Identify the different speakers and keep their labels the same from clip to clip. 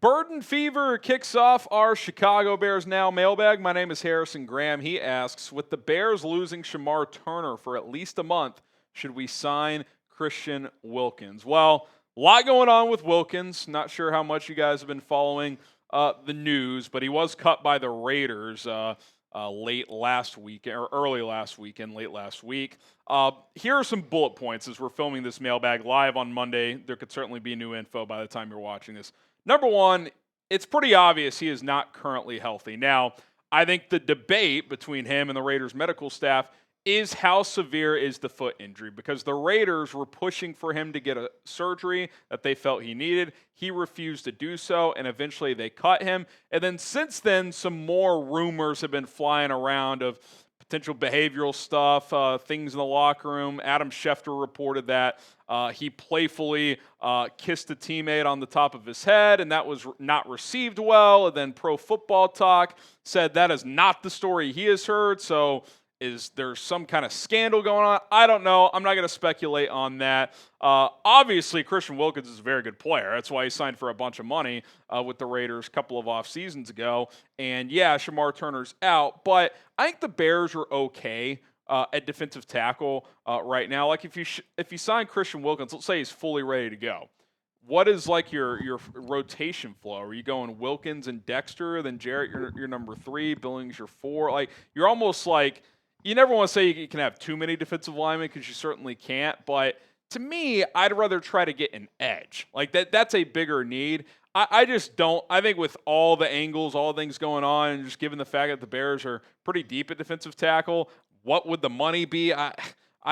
Speaker 1: Burden Fever kicks off our Chicago Bears Now mailbag. My name is Harrison Graham. He asks, with the Bears losing Shemar Turner for at least a month, should we sign Christian Wilkins? Well, a lot going on with Wilkins. Not sure how much you guys have been following the news, but he was cut by the Raiders late last week, or early last weekend, late last week. Here are some bullet points as we're filming this mailbag live on Monday. There could certainly be new info by the time you're watching this. Number one, it's pretty obvious he is not currently healthy. Now, I think the debate between him and the Raiders medical staff is how severe is the foot injury, because the Raiders were pushing for him to get a surgery that they felt he needed. He refused to do so, and eventually they cut him. And then since then, some more rumors have been flying around of potential behavioral stuff, things in the locker room. Adam Schefter reported that he playfully kissed a teammate on the top of his head, and that was not received well. And then Pro Football Talk said that is not the story he has heard. So is there some kind of scandal going on? I don't know. I'm not going to speculate on that. Obviously, Christian Wilkins is a very good player. That's why he signed for a bunch of money with the Raiders a couple of off seasons ago. And yeah, Shemar Turner's out, but I think the Bears are okay at defensive tackle right now. Like if you sign Christian Wilkins, let's say he's fully ready to go. What is like your rotation flow? Are you going Wilkins and Dexter, then Jarrett, your number 3, Billings your 4? Like you're almost like, you never want to say you can have too many defensive linemen because you certainly can't. But to me, I'd rather try to get an edge. Like that's a bigger need. I just don't. I think with all the angles, all the things going on, and just given the fact that the Bears are pretty deep at defensive tackle, what would the money be? I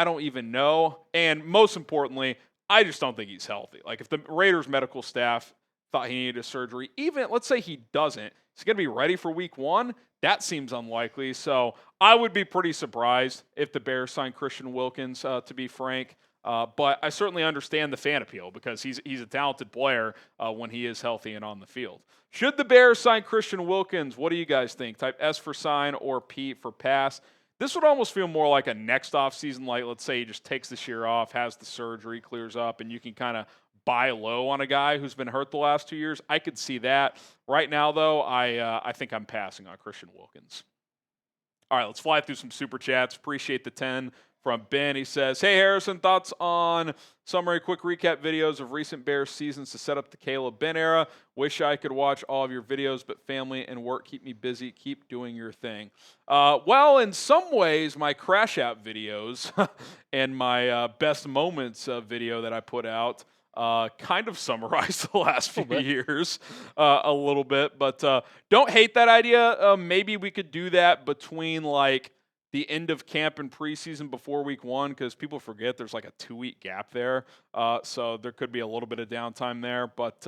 Speaker 1: don't even know. And most importantly, I just don't think he's healthy. Like if the Raiders medical staff thought he needed a surgery, even let's say he doesn't, he's going to be ready for week 1. That seems unlikely. So I would be pretty surprised if the Bears signed Christian Wilkins, to be frank. But I certainly understand the fan appeal because he's a talented player when he is healthy and on the field. Should the Bears sign Christian Wilkins? What do you guys think? Type S for sign or P for pass. This would almost feel more like a next offseason, like let's say he just takes this year off, has the surgery, clears up, and you can kind of buy low on a guy who's been hurt the last 2 years. I could see that. Right now, though, I think I'm passing on Christian Wilkins. All right, let's fly through some super chats. Appreciate the 10 from Ben. He says, hey, Harrison, thoughts on summary, quick recap videos of recent Bears seasons to set up the Caleb Ben era. Wish I could watch all of your videos, but family and work keep me busy. Keep doing your thing. Well, in some ways, my crash out videos and my best moments video that I put out kind of summarized the last few years a little bit, but don't hate that idea. Maybe we could do that between like the end of camp and preseason before week 1, because people forget there's like a 2-week gap there. So there could be a little bit of downtime there, but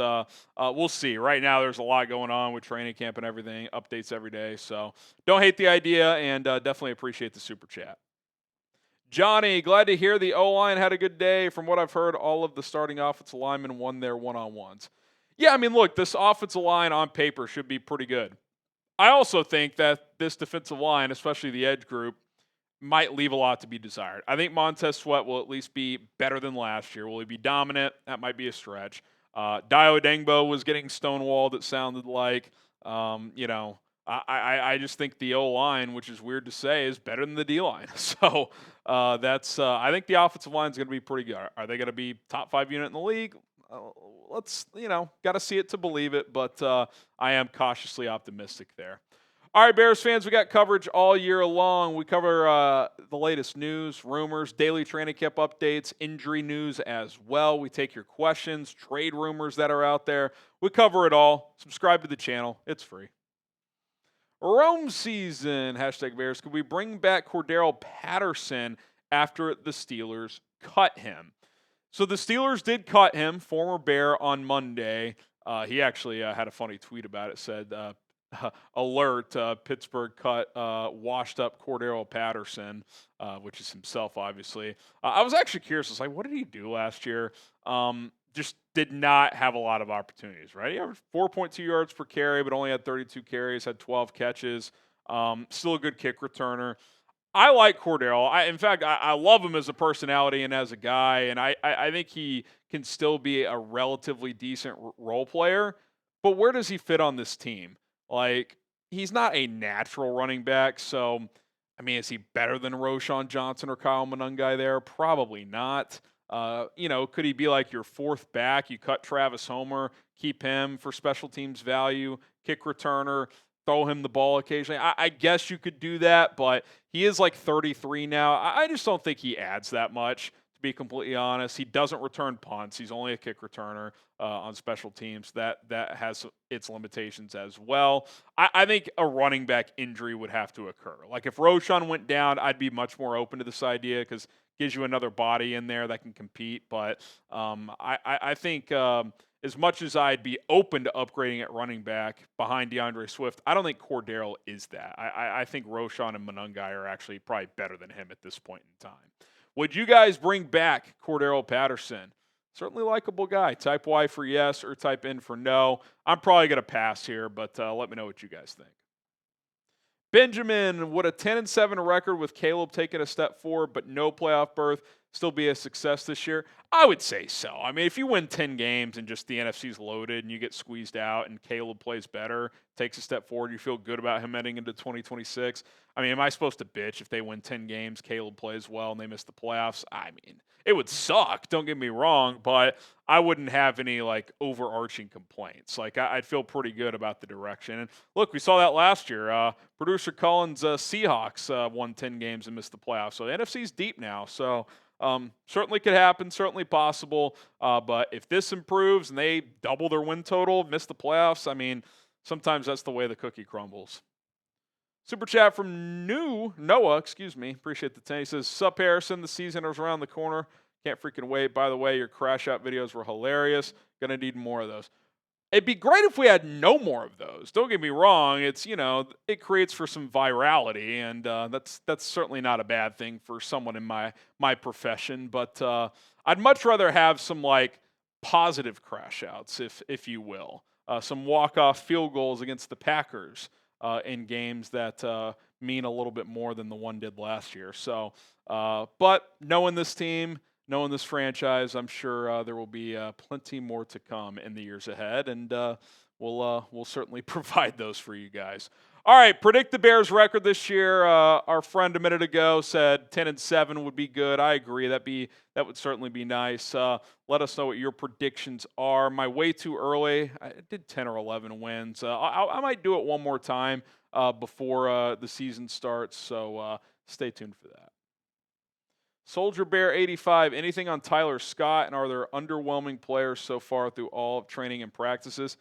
Speaker 1: we'll see. Right now there's a lot going on with training camp and everything, updates every day. So don't hate the idea, and definitely appreciate the super chat. Johnny, glad to hear the O-line had a good day. From what I've heard, all of the starting offensive linemen won their one-on-ones. Yeah, I mean, look, this offensive line on paper should be pretty good. I also think that this defensive line, especially the edge group, might leave a lot to be desired. I think Montez Sweat will at least be better than last year. Will he be dominant? That might be a stretch. Dio Dengbo was getting stonewalled, it sounded like. I just think the O-line, which is weird to say, is better than the D-line. So that's I think the offensive line is going to be pretty good. Are they going to be top 5 unit in the league? Let's, got to see it to believe it, but I am cautiously optimistic there. All right, Bears fans, we got coverage all year long. We cover the latest news, rumors, daily training camp updates, injury news as well. We take your questions, trade rumors that are out there. We cover it all. Subscribe to the channel. It's free. Rome season, #Bears. Could we bring back Cordarrelle Patterson after the Steelers cut him? So the Steelers did cut him, former Bear, on Monday. He actually had a funny tweet about it. Said, alert, Pittsburgh cut washed up Cordarrelle Patterson, which is himself, obviously. I was actually curious. I was like, what did he do last year? Just did not have a lot of opportunities, right? He averaged 4.2 yards per carry, but only had 32 carries, had 12 catches. Still a good kick returner. I like Cordarrelle. In fact, I love him as a personality and as a guy, and I think he can still be a relatively decent role player. but where does he fit on this team? Like, he's not a natural running back, so I mean, is he better than Roschon Johnson or Kyle Monangai there? Probably not. Could he be like your fourth back? You cut Travis Homer, keep him for special teams value, kick returner, throw him the ball occasionally. I guess you could do that, but he is like 33 now. I just don't think he adds that much, to be completely honest. He doesn't return punts. He's only a kick returner on special teams. That has its limitations as well. I think a running back injury would have to occur. Like if Roschon went down, I'd be much more open to this idea because it gives you another body in there that can compete. But I think as much as I'd be open to upgrading at running back behind DeAndre Swift, I don't think Cordarrelle is that. I think Roschon and Monangai are actually probably better than him at this point in time. Would you guys bring back Cordarrelle Patterson? Certainly likable guy. Type Y for yes or type N for no. I'm probably going to pass here, but let me know what you guys think. Benjamin, would a 10-7 record with Caleb taking a step forward but no playoff berth still be a success this year? I would say so. I mean, if you win 10 games and just the NFC's loaded and you get squeezed out and Caleb plays better, takes a step forward, you feel good about him heading into 2026. I mean, am I supposed to bitch if they win 10 games, Caleb plays well, and they miss the playoffs? I mean, it would suck, don't get me wrong, but I wouldn't have any, like, overarching complaints. Like, I'd feel pretty good about the direction. And, look, we saw that last year. Producer Cullen's Seahawks won 10 games and missed the playoffs. So the NFC's deep now. So certainly could happen, certainly possible. But if this improves and they double their win total, miss the playoffs, I mean, sometimes that's the way the cookie crumbles. Super chat from Noah, appreciate the 10. He says, "Sup, Harrison, the season is around the corner. Can't freaking wait. By the way, your crash out videos were hilarious. Gonna need more of those." It'd be great if we had no more of those. Don't get me wrong. It's, it creates for some virality, and that's certainly not a bad thing for someone in my profession. But I'd much rather have some, like, positive crash outs, if you will. Some walk-off field goals against the Packers in games that mean a little bit more than the one did last year. So, but knowing this team, knowing this franchise, I'm sure there will be plenty more to come in the years ahead, and we'll certainly provide those for you guys. All right, predict the Bears' record this year. Our friend a minute ago said 10-7 would be good. I agree. That would certainly be nice. Let us know what your predictions are. Am I way too early? I did 10 or 11 wins. I might do it one more time before the season starts, so stay tuned for that. Soldier Bear 85, anything on Tyler Scott, and are there underwhelming players so far through all of training and practices?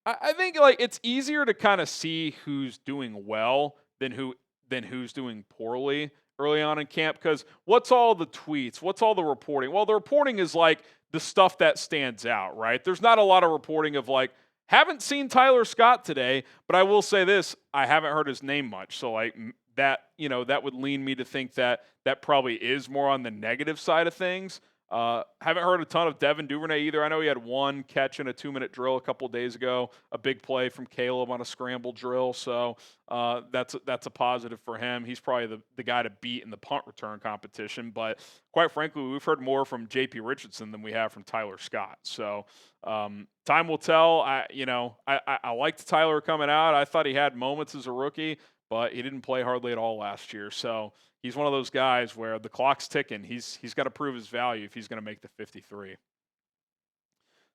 Speaker 1: I think, like, it's easier to kind of see who's doing well than who's doing poorly early on in camp, because what's all the tweets? What's all the reporting? Well, the reporting is like the stuff that stands out, right? There's not a lot of reporting of, like, haven't seen Tyler Scott today, but I will say this, I haven't heard his name much, so, like, that would lean me to think that probably is more on the negative side of things. Haven't heard a ton of Devin Duvernay either. I know he had one catch in a 2-minute drill a couple days ago, a big play from Caleb on a scramble drill. So that's a positive for him. He's probably the guy to beat in the punt return competition. But quite frankly, we've heard more from J.P. Richardson than we have from Tyler Scott. So time will tell. I liked Tyler coming out. I thought he had moments as a rookie, but he didn't play hardly at all last year. So he's one of those guys where the clock's ticking. He's got to prove his value if he's going to make the 53.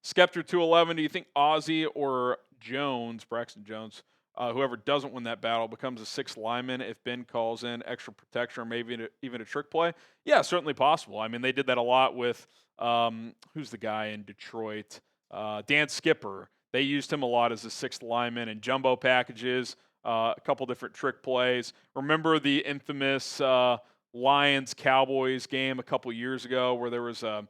Speaker 1: Skeptor 211, do you think Ozzie or Braxton Jones, whoever doesn't win that battle, becomes a sixth lineman if Ben calls in extra protection or maybe even a trick play? Yeah, certainly possible. I mean, they did that a lot with, who's the guy in Detroit? Dan Skipper. They used him a lot as a sixth lineman in jumbo packages. A couple different trick plays. Remember the infamous Lions-Cowboys game a couple years ago where there was a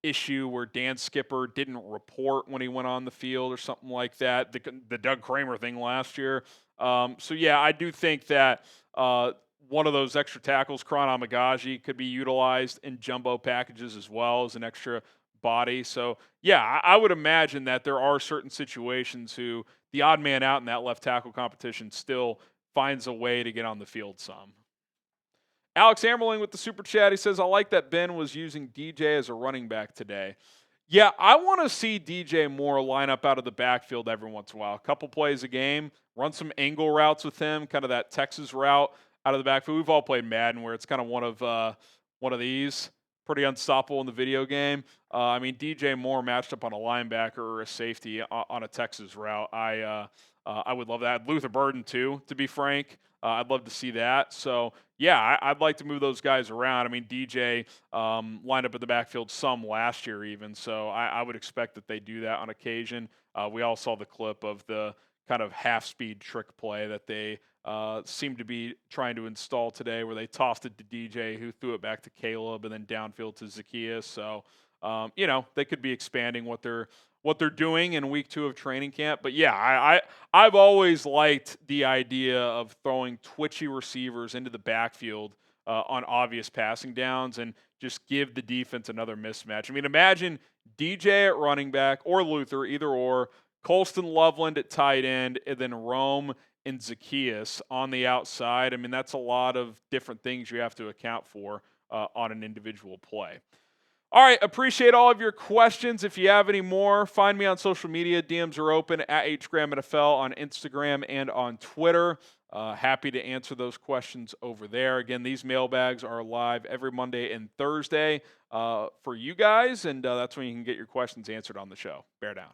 Speaker 1: issue where Dan Skipper didn't report when he went on the field or something like that, the Doug Kramer thing last year. So, yeah, I do think that one of those extra tackles, Kron Amagaji, could be utilized in jumbo packages as well as an extra body. So, yeah, I would imagine that there are certain situations who the odd man out in that left tackle competition still finds a way to get on the field some. Alex Amerling with the super chat. He says, I like that Ben was using DJ as a running back today. Yeah, I want to see DJ Moore line up out of the backfield every once in a while. A couple plays a game, run some angle routes with him, kind of that Texas route out of the backfield. We've all played Madden where it's kind of one of these, pretty unstoppable in the video game. I mean, DJ Moore matched up on a linebacker or a safety on a Texas route. I would love that. Luther Burden too, to be frank. I'd love to see that. So yeah, I'd like to move those guys around. I mean, DJ lined up in the backfield some last year even, so I would expect that they do that on occasion. We all saw the clip of the kind of half-speed trick play that they seem to be trying to install today, where they tossed it to DJ, who threw it back to Caleb, and then downfield to Zacchaeus. So, they could be expanding what they're doing in week 2 of training camp. But yeah, I've always liked the idea of throwing twitchy receivers into the backfield on obvious passing downs and just give the defense another mismatch. I mean, imagine DJ at running back or Luther, either or, Colston Loveland at tight end, and then Rome and Zacchaeus on the outside. I mean, that's a lot of different things you have to account for on an individual play. All right, appreciate all of your questions. If you have any more, find me on social media. DMs are open at HGramNFL on Instagram and on Twitter. Happy to answer those questions over there. Again, these mailbags are live every Monday and Thursday for you guys, and that's when you can get your questions answered on the show. Bear down.